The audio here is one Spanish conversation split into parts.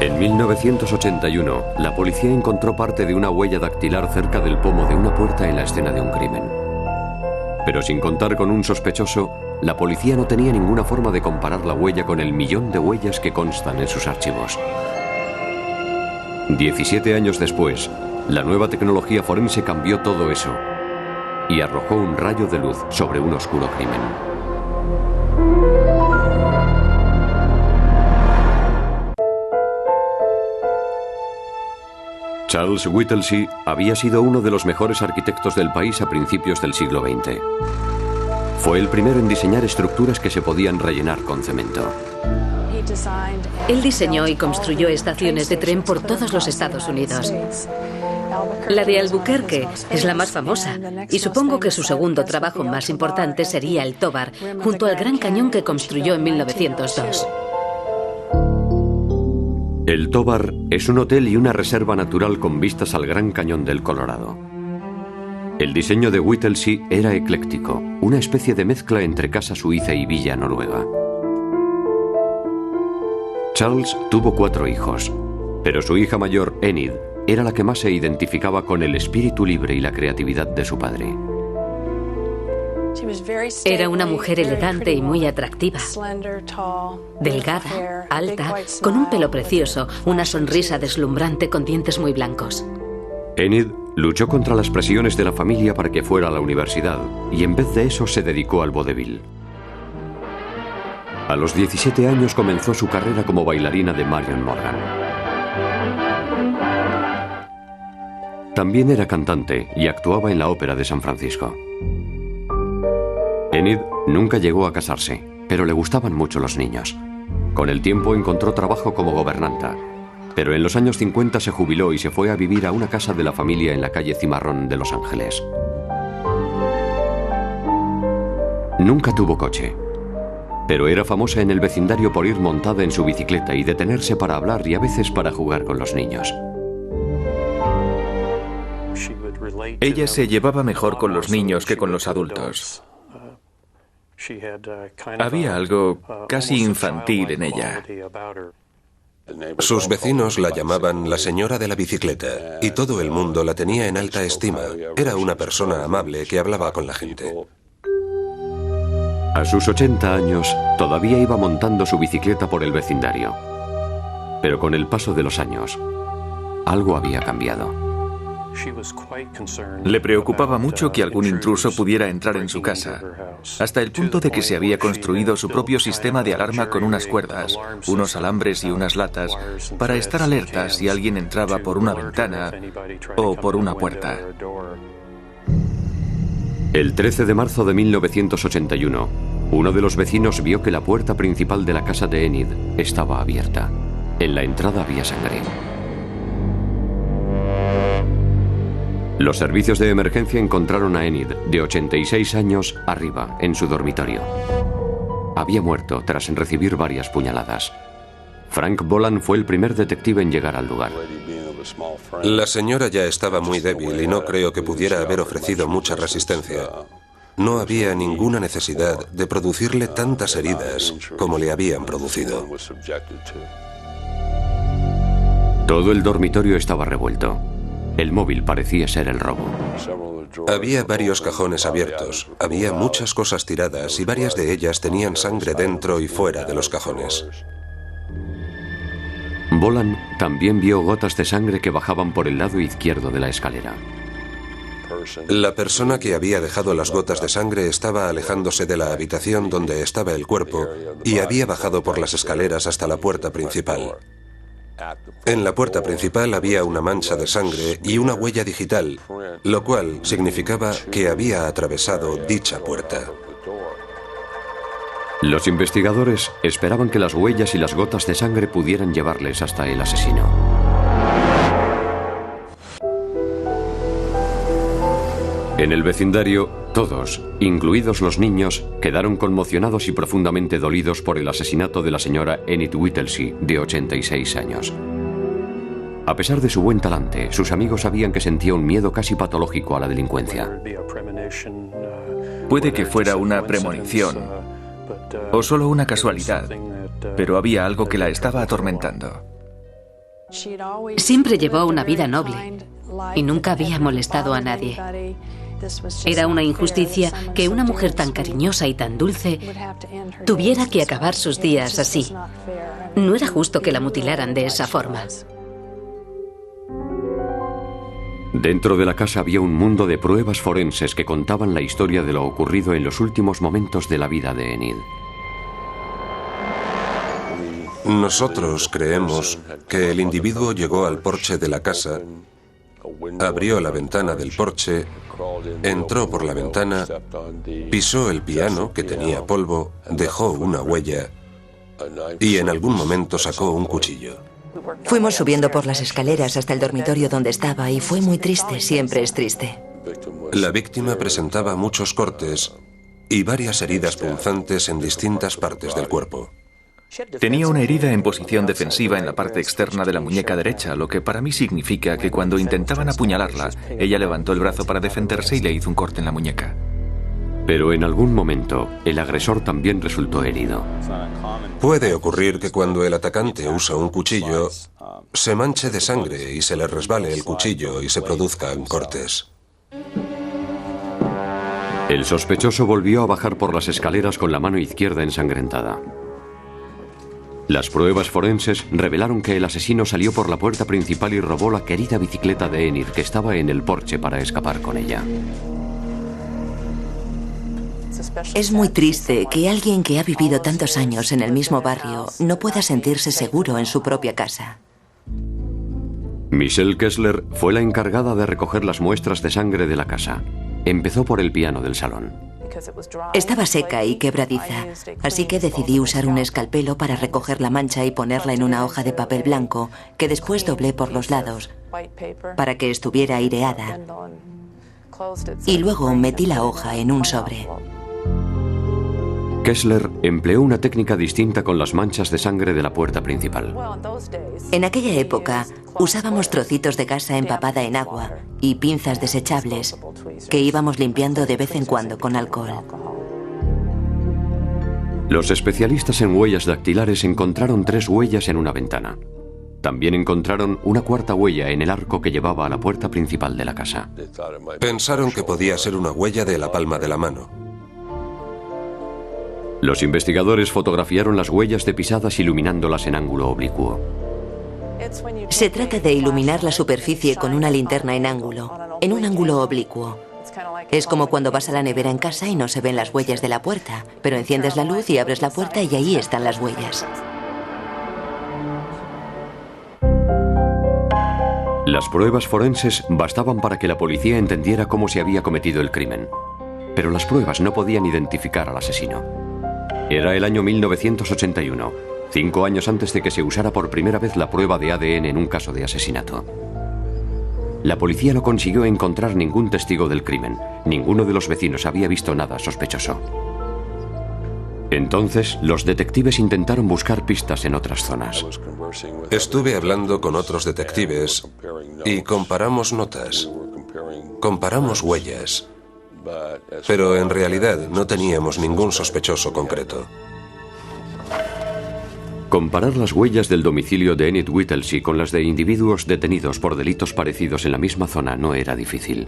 En 1981, la policía encontró parte de una huella dactilar cerca del pomo de una puerta en la escena de un crimen. Pero sin contar con un sospechoso, la policía no tenía ninguna forma de comparar la huella con el millón de huellas que constan en sus archivos. 17 años después, la nueva tecnología forense cambió todo eso y arrojó un rayo de luz sobre un oscuro crimen. Charles Whittlesey había sido uno de los mejores arquitectos del país a principios del siglo XX. Fue el primero en diseñar estructuras que se podían rellenar con cemento. Él diseñó y construyó estaciones de tren por todos los Estados Unidos. La de Albuquerque es la más famosa, y supongo que su segundo trabajo más importante sería el Tovar, junto al Gran Cañón que construyó en 1902. El Tovar es un hotel y una reserva natural con vistas al Gran Cañón del Colorado. El diseño de Whittlesey era ecléctico, una especie de mezcla entre casa suiza y villa noruega. Charles tuvo 4 hijos, pero su hija mayor, Enid, era la que más se identificaba con el espíritu libre y la creatividad de su padre. Era una mujer elegante y muy atractiva. Delgada, alta, con un pelo precioso, una sonrisa deslumbrante con dientes muy blancos. Enid luchó contra las presiones de la familia para que fuera a la universidad y en vez de eso se dedicó al vodevil. A los 17 años comenzó su carrera como bailarina de Marion Morgan. También era cantante y actuaba en la Ópera de San Francisco. Enid nunca llegó a casarse, pero le gustaban mucho los niños. Con el tiempo encontró trabajo como gobernanta, pero en los años 50 se jubiló y se fue a vivir a una casa de la familia en la calle Cimarrón de Los Ángeles. Nunca tuvo coche, pero era famosa en el vecindario por ir montada en su bicicleta y detenerse para hablar y a veces para jugar con los niños. Ella se llevaba mejor con los niños que con los adultos. Había algo casi infantil en ella. Sus vecinos la llamaban la señora de la bicicleta y todo el mundo la tenía en alta estima. Era una persona amable que hablaba con la gente. A sus 80 años, todavía iba montando su bicicleta por el vecindario. Pero con el paso de los años, algo había cambiado. Le preocupaba mucho que algún intruso pudiera entrar en su casa, hasta el punto de que se había construido su propio sistema de alarma con unas cuerdas, unos alambres y unas latas, para estar alerta si alguien entraba por una ventana o por una puerta. El 13 de marzo de 1981, uno de los vecinos vio que la puerta principal de la casa de Enid estaba abierta. En la entrada había sangre. Los servicios de emergencia encontraron a Enid, de 86 años, arriba, en su dormitorio. Había muerto tras recibir varias puñaladas. Frank Boland fue el primer detective en llegar al lugar. La señora ya estaba muy débil y no creo que pudiera haber ofrecido mucha resistencia. No había ninguna necesidad de producirle tantas heridas como le habían producido. Todo el dormitorio estaba revuelto. El móvil parecía ser el robo. Había varios cajones abiertos, había muchas cosas tiradas y varias de ellas tenían sangre dentro y fuera de los cajones. Boland también vio gotas de sangre que bajaban por el lado izquierdo de la escalera. La persona que había dejado las gotas de sangre estaba alejándose de la habitación donde estaba el cuerpo y había bajado por las escaleras hasta la puerta principal. En la puerta principal había una mancha de sangre y una huella digital, lo cual significaba que había atravesado dicha puerta. Los investigadores esperaban que las huellas y las gotas de sangre pudieran llevarles hasta el asesino. En el vecindario, todos, incluidos los niños, quedaron conmocionados y profundamente dolidos por el asesinato de la señora Enid Whittlesey, de 86 años. A pesar de su buen talante, sus amigos sabían que sentía un miedo casi patológico a la delincuencia. Puede que fuera una premonición o solo una casualidad, pero había algo que la estaba atormentando. Siempre llevó una vida noble y nunca había molestado a nadie. Era una injusticia que una mujer tan cariñosa y tan dulce tuviera que acabar sus días así. No era justo que la mutilaran de esa forma. Dentro de la casa había un mundo de pruebas forenses que contaban la historia de lo ocurrido en los últimos momentos de la vida de Enid. Nosotros creemos que el individuo llegó al porche de la casa, abrió la ventana del porche, entró por la ventana, pisó el piano, que tenía polvo, dejó una huella y en algún momento sacó un cuchillo. Fuimos subiendo por las escaleras hasta el dormitorio donde estaba y fue muy triste, siempre es triste. La víctima presentaba muchos cortes y varias heridas punzantes en distintas partes del cuerpo. Tenía una herida en posición defensiva en la parte externa de la muñeca derecha, lo que para mí significa que cuando intentaban apuñalarla, ella levantó el brazo para defenderse y le hizo un corte en la muñeca. Pero en algún momento, el agresor también resultó herido. Puede ocurrir que cuando el atacante usa un cuchillo, se manche de sangre y se le resbale el cuchillo y se produzcan cortes. El sospechoso volvió a bajar por las escaleras con la mano izquierda ensangrentada. Las pruebas forenses revelaron que el asesino salió por la puerta principal y robó la querida bicicleta de Enid, que estaba en el porche, para escapar con ella. Es muy triste que alguien que ha vivido tantos años en el mismo barrio no pueda sentirse seguro en su propia casa. Michelle Kessler fue la encargada de recoger las muestras de sangre de la casa. Empezó por el piano del salón. Estaba seca y quebradiza, así que decidí usar un escalpelo para recoger la mancha y ponerla en una hoja de papel blanco que después doblé por los lados para que estuviera aireada. Y luego metí la hoja en un sobre. Kessler empleó una técnica distinta con las manchas de sangre de la puerta principal. En aquella época usábamos trocitos de gasa empapada en agua y pinzas desechables que íbamos limpiando de vez en cuando con alcohol. Los especialistas en huellas dactilares encontraron 3 huellas en una ventana. También encontraron una cuarta huella en el arco que llevaba a la puerta principal de la casa. Pensaron que podía ser una huella de la palma de la mano. Los investigadores fotografiaron las huellas de pisadas iluminándolas en ángulo oblicuo. Se trata de iluminar la superficie con una linterna en un ángulo oblicuo. Es como cuando vas a la nevera en casa y no se ven las huellas de la puerta, pero enciendes la luz y abres la puerta y ahí están las huellas. Las pruebas forenses bastaban para que la policía entendiera cómo se había cometido el crimen. Pero las pruebas no podían identificar al asesino. Era el año 1981, 5 años antes de que se usara por primera vez la prueba de ADN en un caso de asesinato. La policía no consiguió encontrar ningún testigo del crimen. Ninguno de los vecinos había visto nada sospechoso. Entonces, los detectives intentaron buscar pistas en otras zonas. Estuve hablando con otros detectives y comparamos notas, comparamos huellas. Pero en realidad no teníamos ningún sospechoso concreto. Comparar las huellas del domicilio de Enid Whittlesey con las de individuos detenidos por delitos parecidos en la misma zona no era difícil.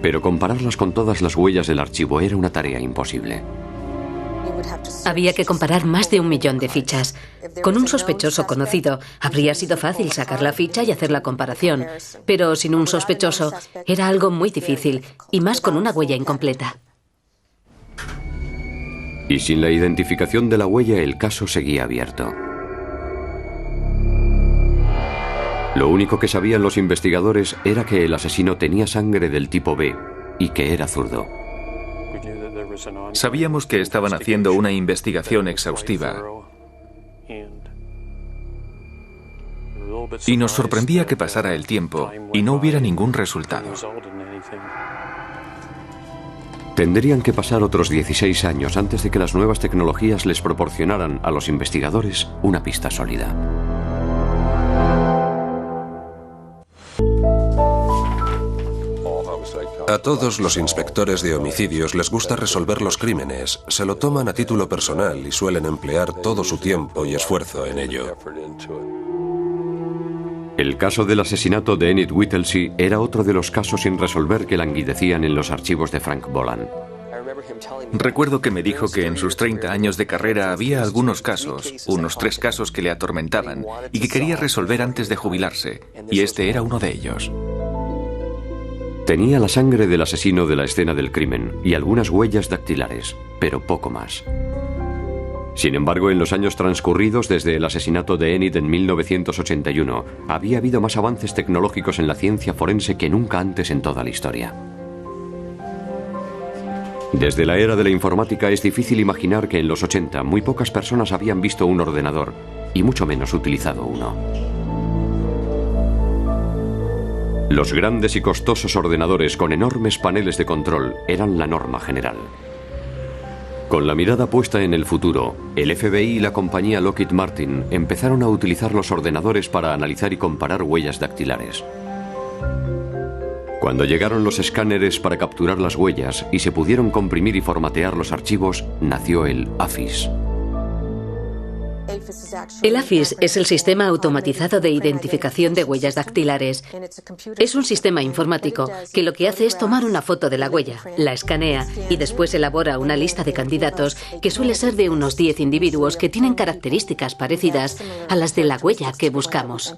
Pero compararlas con todas las huellas del archivo era una tarea imposible. Había que comparar más de 1 millón de fichas. Con un sospechoso conocido, habría sido fácil sacar la ficha y hacer la comparación. Pero sin un sospechoso, era algo muy difícil, y más con una huella incompleta. Y sin la identificación de la huella, el caso seguía abierto. Lo único que sabían los investigadores era que el asesino tenía sangre del tipo B y que era zurdo. Sabíamos que estaban haciendo una investigación exhaustiva. Y nos sorprendía que pasara el tiempo y no hubiera ningún resultado. Tendrían que pasar otros 16 años antes de que las nuevas tecnologías les proporcionaran a los investigadores una pista sólida. A todos los inspectores de homicidios les gusta resolver los crímenes, se lo toman a título personal y suelen emplear todo su tiempo y esfuerzo en ello. El caso del asesinato de Enid Whittlesey era otro de los casos sin resolver que languidecían en los archivos de Frank Boland. Recuerdo que me dijo que en sus 30 años de carrera había algunos casos, unos 3 casos que le atormentaban y que quería resolver antes de jubilarse, y este era uno de ellos. Tenía la sangre del asesino de la escena del crimen y algunas huellas dactilares, pero poco más. Sin embargo, en los años transcurridos desde el asesinato de Enid en 1981, había habido más avances tecnológicos en la ciencia forense que nunca antes en toda la historia. Desde la era de la informática es difícil imaginar que en los 80 muy pocas personas habían visto un ordenador, y mucho menos utilizado uno. Los grandes y costosos ordenadores con enormes paneles de control eran la norma general. Con la mirada puesta en el futuro, el FBI y la compañía Lockheed Martin empezaron a utilizar los ordenadores para analizar y comparar huellas dactilares. Cuando llegaron los escáneres para capturar las huellas y se pudieron comprimir y formatear los archivos, nació el AFIS. El AFIS es el Sistema Automatizado de Identificación de Huellas Dactilares. Es un sistema informático que lo que hace es tomar una foto de la huella, la escanea y después elabora una lista de candidatos que suele ser de unos 10 individuos que tienen características parecidas a las de la huella que buscamos.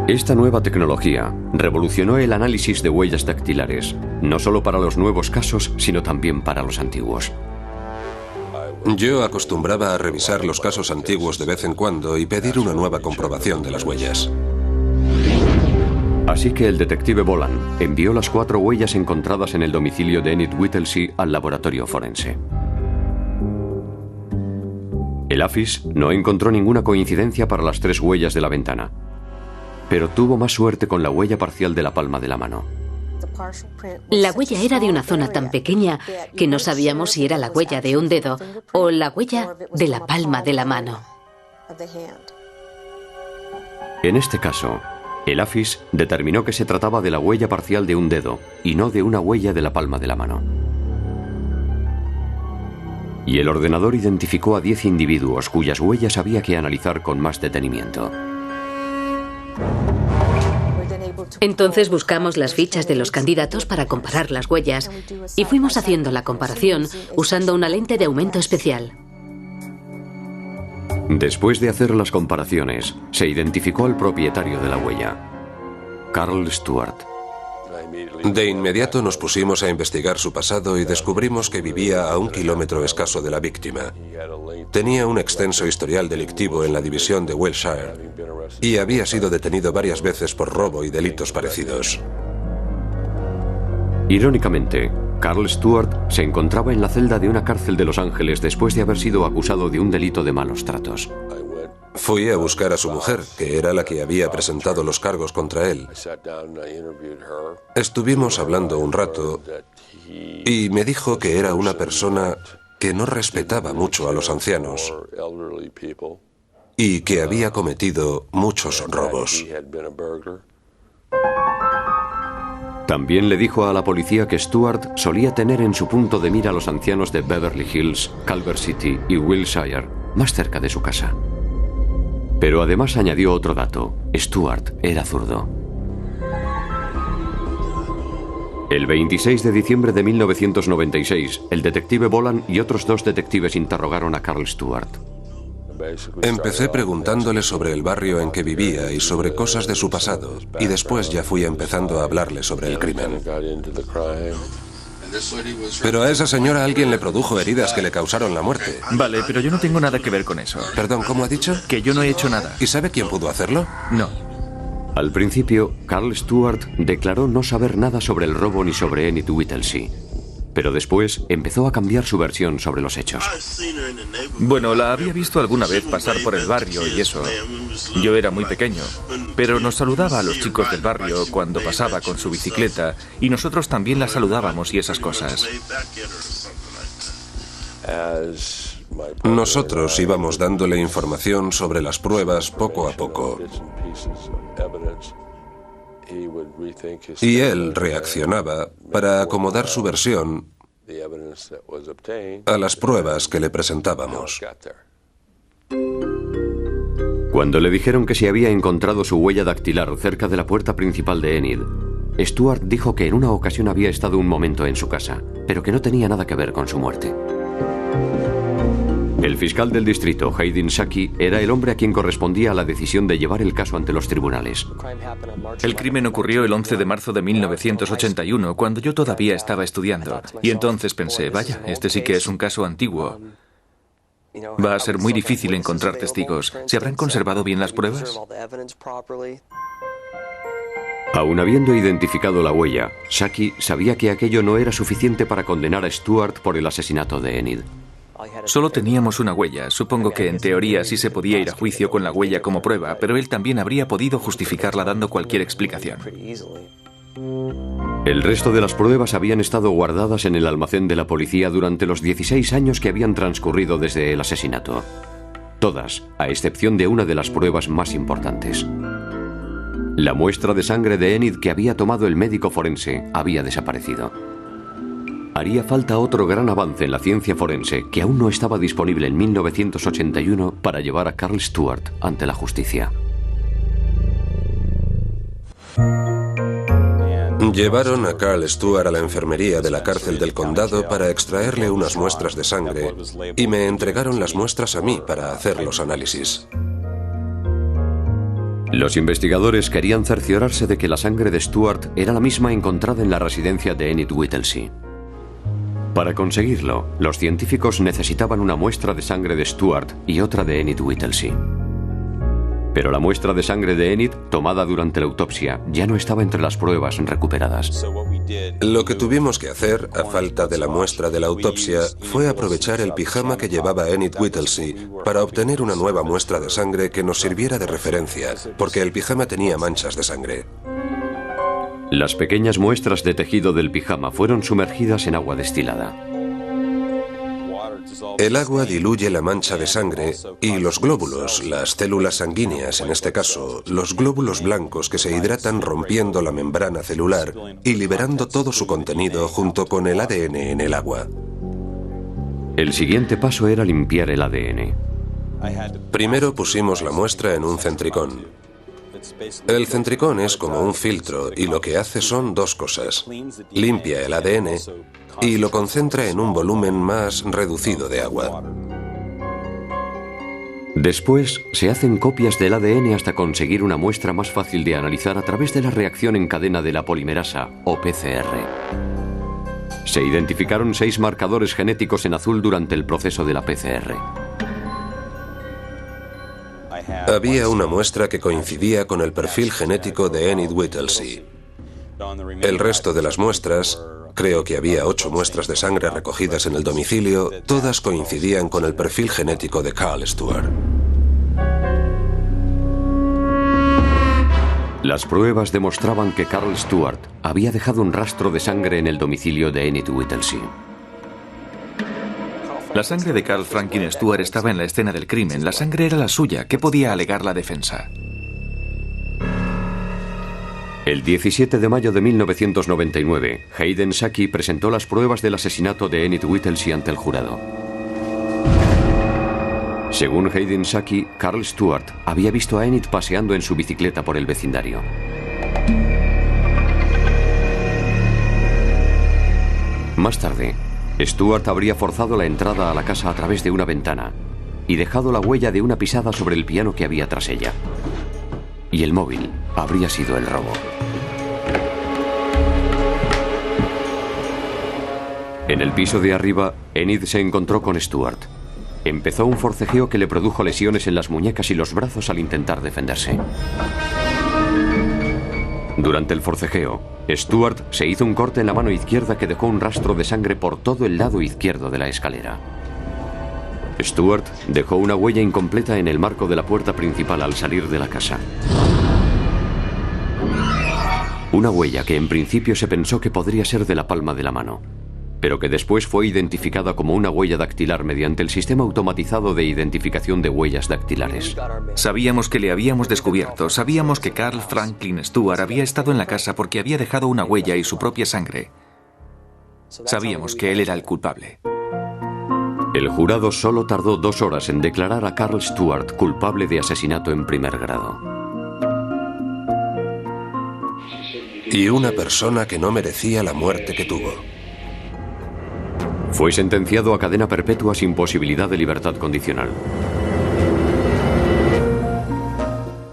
Esta nueva tecnología revolucionó el análisis de huellas dactilares, no solo para los nuevos casos, sino también para los antiguos. Yo acostumbraba a revisar los casos antiguos de vez en cuando y pedir una nueva comprobación de las huellas. Así que el detective Boland envió las 4 huellas encontradas en el domicilio de Enid Whittlesey al laboratorio forense. El AFIS no encontró ninguna coincidencia para las 3 huellas de la ventana, pero tuvo más suerte con la huella parcial de la palma de la mano. La huella era de una zona tan pequeña que no sabíamos si era la huella de un dedo o la huella de la palma de la mano. En este caso, el AFIS determinó que se trataba de la huella parcial de un dedo y no de una huella de la palma de la mano. Y el ordenador identificó a 10 individuos cuyas huellas había que analizar con más detenimiento. Entonces buscamos las fichas de los candidatos para comparar las huellas y fuimos haciendo la comparación usando una lente de aumento especial. Después de hacer las comparaciones, se identificó al propietario de la huella, Carl Stewart. De inmediato nos pusimos a investigar su pasado y descubrimos que vivía a 1 kilómetro escaso de la víctima. Tenía un extenso historial delictivo en la división de Wiltshire y había sido detenido varias veces por robo y delitos parecidos. Irónicamente, Carl Stewart se encontraba en la celda de una cárcel de Los Ángeles después de haber sido acusado de un delito de malos tratos. Fui a buscar a su mujer, que era la que había presentado los cargos contra él. Estuvimos hablando un rato y me dijo que era una persona que no respetaba mucho a los ancianos y que había cometido muchos robos. También le dijo a la policía que Stewart solía tener en su punto de mira a los ancianos de Beverly Hills, Culver City y Wiltshire, más cerca de su casa. Pero además añadió otro dato: Stewart era zurdo. El 26 de diciembre de 1996, el detective Boland y otros 2 detectives interrogaron a Carl Stewart. Empecé preguntándole sobre el barrio en que vivía y sobre cosas de su pasado, y después ya fui empezando a hablarle sobre el crimen. Pero a esa señora alguien le produjo heridas que le causaron la muerte. Vale, pero yo no tengo nada que ver con eso. Perdón, ¿cómo ha dicho? Que yo no he hecho nada. ¿Y sabe quién pudo hacerlo? No. Al principio, Carl Stewart declaró no saber nada sobre el robo ni sobre Enid Whittlesey. Pero después empezó a cambiar su versión sobre los hechos. Bueno, la había visto alguna vez pasar por el barrio y eso. Yo era muy pequeño, pero nos saludaba a los chicos del barrio cuando pasaba con su bicicleta y nosotros también la saludábamos y esas cosas. Nosotros íbamos dándole información sobre las pruebas poco a poco. Y él reaccionaba para acomodar su versión a las pruebas que le presentábamos. Cuando le dijeron que se había encontrado su huella dactilar cerca de la puerta principal de Enid, Stuart dijo que en una ocasión había estado un momento en su casa, pero que no tenía nada que ver con su muerte. El fiscal del distrito, Hayden Saki, era el hombre a quien correspondía la decisión de llevar el caso ante los tribunales. El crimen ocurrió el 11 de marzo de 1981, cuando yo todavía estaba estudiando. Y entonces pensé, vaya, este sí que es un caso antiguo. Va a ser muy difícil encontrar testigos. ¿Se habrán conservado bien las pruebas? Aun habiendo identificado la huella, Saki sabía que aquello no era suficiente para condenar a Stuart por el asesinato de Enid. Solo teníamos una huella. Supongo que en teoría sí se podía ir a juicio con la huella como prueba, pero él también habría podido justificarla dando cualquier explicación. El resto de las pruebas habían estado guardadas en el almacén de la policía durante los 16 años que habían transcurrido desde el asesinato. Todas, a excepción de una de las pruebas más importantes. La muestra de sangre de Enid que había tomado el médico forense había desaparecido. Haría falta otro gran avance en la ciencia forense que aún no estaba disponible en 1981 para llevar a Carl Stuart ante la justicia. Llevaron a Carl Stuart a la enfermería de la cárcel del condado para extraerle unas muestras de sangre y me entregaron las muestras a mí para hacer los análisis. Los investigadores querían cerciorarse de que la sangre de Stuart era la misma encontrada en la residencia de Enid Whittlesey. Para conseguirlo, los científicos necesitaban una muestra de sangre de Stuart y otra de Enid Whittlesey. Pero la muestra de sangre de Enid, tomada durante la autopsia, ya no estaba entre las pruebas recuperadas. Lo que tuvimos que hacer, a falta de la muestra de la autopsia, fue aprovechar el pijama que llevaba Enid Whittlesey para obtener una nueva muestra de sangre que nos sirviera de referencia, porque el pijama tenía manchas de sangre. Las pequeñas muestras de tejido del pijama fueron sumergidas en agua destilada. El agua diluye la mancha de sangre y los glóbulos, las células sanguíneas en este caso, los glóbulos blancos que se hidratan rompiendo la membrana celular y liberando todo su contenido junto con el ADN en el agua. El siguiente paso era limpiar el ADN. Primero pusimos la muestra en un centricón. El centricón es como un filtro y lo que hace son dos cosas. Limpia el ADN y lo concentra en un volumen más reducido de agua. Después, se hacen copias del ADN hasta conseguir una muestra más fácil de analizar a través de la reacción en cadena de la polimerasa, o PCR. Se identificaron 6 marcadores genéticos en azul durante el proceso de la PCR. Había una muestra que coincidía con el perfil genético de Enid Whittlesey. El resto de las muestras, creo que había 8 muestras de sangre recogidas en el domicilio, todas coincidían con el perfil genético de Carl Stuart. Las pruebas demostraban que Carl Stuart había dejado un rastro de sangre en el domicilio de Enid Whittlesey. La sangre de Carl Franklin Stuart estaba en la escena del crimen. La sangre era la suya. ¿Qué podía alegar la defensa? El 17 de mayo de 1999, Hayden Saki presentó las pruebas del asesinato de Enid Whittlesey ante el jurado. Según Hayden Saki, Carl Stuart había visto a Enid paseando en su bicicleta por el vecindario. Más tarde, Stuart habría forzado la entrada a la casa a través de una ventana y dejado la huella de una pisada sobre el piano que había tras ella. Y el móvil habría sido el robo. En el piso de arriba, Enid se encontró con Stuart. Empezó un forcejeo que le produjo lesiones en las muñecas y los brazos al intentar defenderse. Durante el forcejeo, Stuart se hizo un corte en la mano izquierda que dejó un rastro de sangre por todo el lado izquierdo de la escalera. Stuart dejó una huella incompleta en el marco de la puerta principal al salir de la casa. Una huella que en principio se pensó que podría ser de la palma de la mano. pero que después fue identificada como una huella dactilar mediante el sistema automatizado de identificación de huellas dactilares. Sabíamos que le habíamos descubierto, sabíamos que Carl Franklin Stuart había estado en la casa porque había dejado una huella y su propia sangre. Sabíamos que él era el culpable. El jurado solo tardó 2 horas en declarar a Carl Stuart culpable de asesinato en primer grado. Y una persona que no merecía la muerte que tuvo. Fue sentenciado a cadena perpetua sin posibilidad de libertad condicional.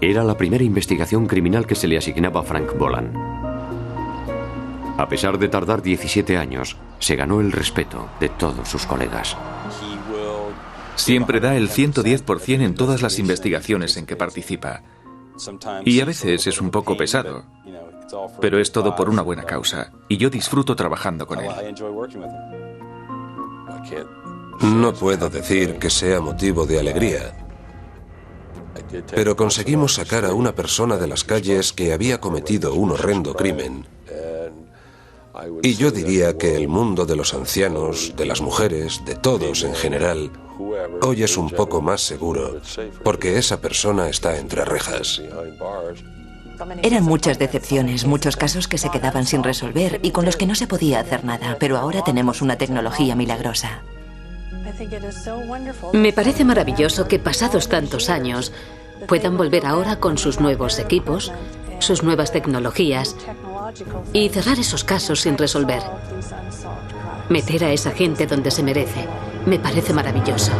Era la primera investigación criminal que se le asignaba a Frank Boland. A pesar de tardar 17 años, se ganó el respeto de todos sus colegas. Siempre da el 110% en todas las investigaciones en que participa. Y a veces es un poco pesado, pero es todo por una buena causa, y yo disfruto trabajando con él. No puedo decir que sea motivo de alegría, pero conseguimos sacar a una persona de las calles que había cometido un horrendo crimen. Y yo diría que el mundo de los ancianos, de las mujeres, de todos en general, hoy es un poco más seguro, porque esa persona está entre rejas. Eran muchas decepciones, muchos casos que se quedaban sin resolver y con los que no se podía hacer nada, pero ahora tenemos una tecnología milagrosa. Me parece maravilloso que pasados tantos años puedan volver ahora con sus nuevos equipos, sus nuevas tecnologías y cerrar esos casos sin resolver. Meter a esa gente donde se merece. Me parece maravilloso.